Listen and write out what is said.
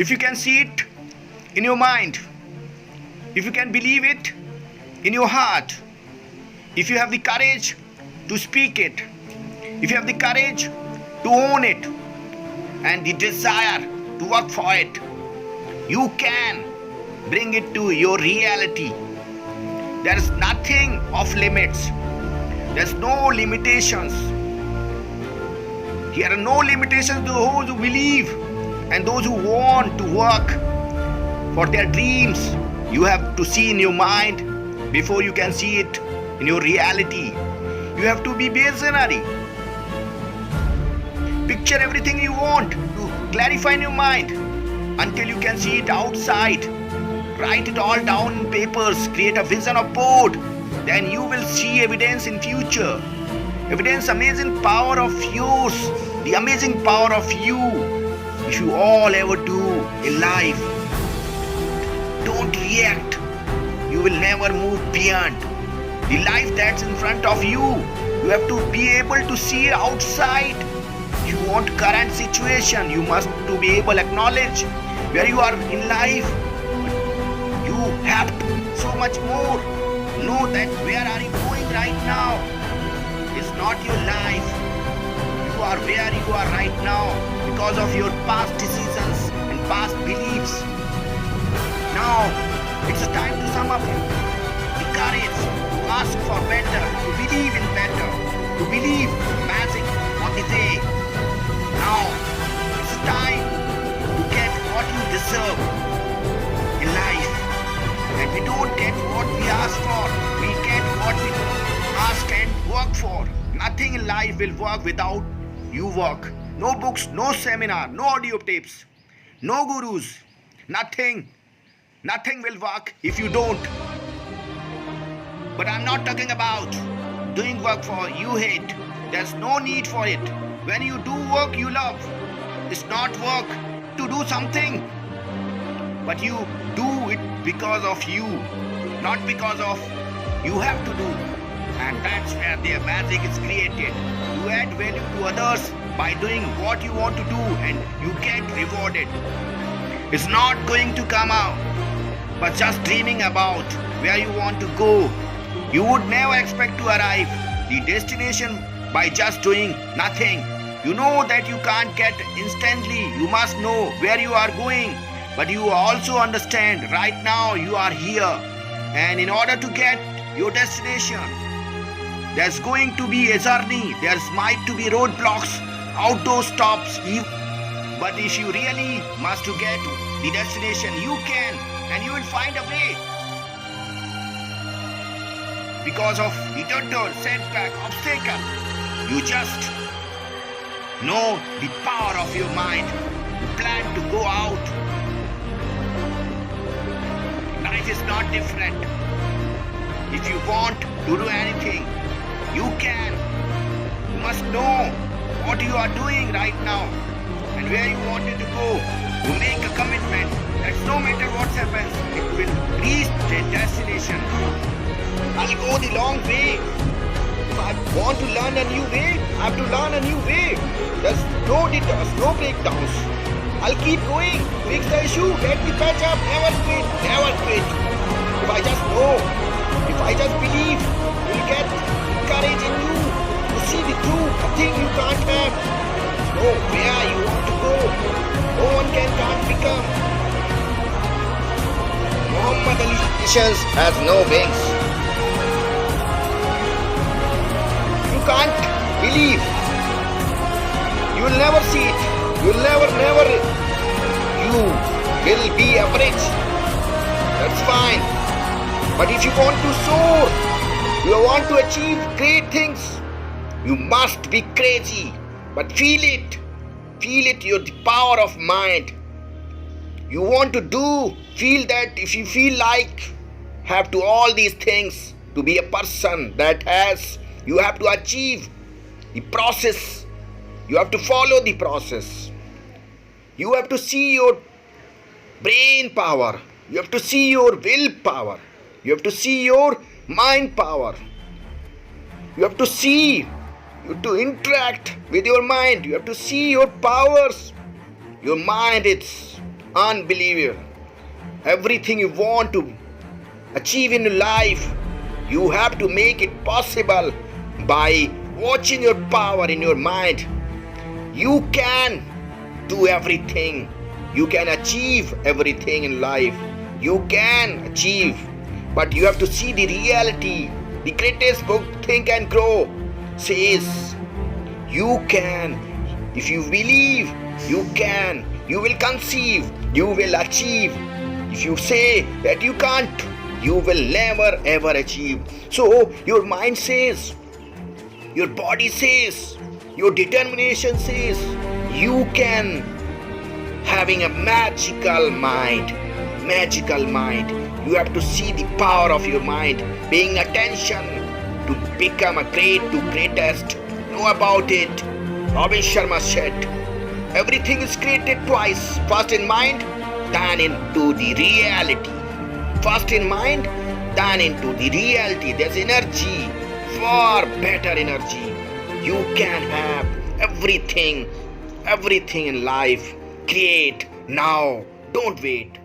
If you can see it in your mind, if you can believe it in your heart, if you have the courage to speak it, if you have the courage to own it, and the desire to work for it, you can bring it to your reality. There is nothing of limits. There's no limitations. Here are no limitations to those who believe and those who want to work for their dreams. You have to see in your mind before you can see it in your reality. You have to be visionary. Picture everything you want to clarify in your mind until you can see it outside. Write it all down in papers. Create a vision of board. Then you will see evidence in future. Evidence, amazing power of yours. The amazing power of you. If you all ever do in life, don't react. You will never move beyond the life that's in front of you. You have to be able to see outside. If you want current situation, you must to be able to acknowledge where you are in life. You have to so much more know that where are you going right now. It's not your life. You are where you are right now because of your past decisions and past beliefs. Now it's time to sum up the courage to ask for better, to believe in better, to believe magic on the way. Now it's time to get what you deserve in life. And we don't get what we ask for. We get what we ask and work for. Nothing in life will work without you work. No books, no seminar, no audio tapes, no gurus, nothing. Nothing will work if you don't. But I'm not talking about doing work for you hate. There's no need for it. When you do work you love, it's not work to do something, but you do it because of you, not because of you have to do. And that's where their magic is created. You add value to others by doing what you want to do and you get rewarded. It's not going to come out, but just dreaming about where you want to go. You would never expect to arrive the destination by just doing nothing. You know that you can't get instantly. You must know where you are going. But you also understand right now you are here. And in order to get your destination, there's going to be a journey. There's might to be roadblocks, outdoor stops. But if you really must to get to the destination, you can and you will find a way. Because of the detour, setback, obstacle, you just know the power of your mind. You plan to go out. Life is not different. If you want to do anything, you can. You must know what you are doing right now and where you wanted to go. You make a commitment that no matter what happens, it will reach the destination. I'll go the long way. If I want to learn a new way, I have to learn a new way. There's no detours, no breakdowns. I'll keep going, fix the issue, get the patch up, never quit, never quit. If I just know, if I just believe, you'll get courage in you to see the truth, a thing you can't have. Know where you want to go. No one can't become. Muhammad Ali's visions has no wings. You can't believe. You will never see it. You will never. You will be average. That's fine. But if you want to soar, you want to achieve great things, you must be crazy. But feel it. Feel it, your power of mind. You want to do, feel that if you feel like have to all these things to be a person that has, you have to achieve the process. You have to follow the process. You have to see your brain power. You have to see your will power. You have to see your mind power. You have to see, you have to interact with your mind. You have to see your powers. Your mind is Unbelievable. Everything you want to achieve in life, you have to make it possible by watching your power in your mind. You can do everything. You can achieve everything in life. You can achieve, but you have to see the reality. The greatest book, Think and Grow, says you can. If you believe, you can. You will conceive. You will achieve. If you say that you can't, you will never ever achieve. So your mind says, your body says, your determination says, you can. Having a magical mind. Magical mind. You have to see the power of your mind. Paying attention to become a greatest. Know about it. Robin Sharma said, everything is created twice. First in mind, then into the reality. First in mind, then into the reality. There's energy, far better energy. You can have everything in life. Create now. Don't wait.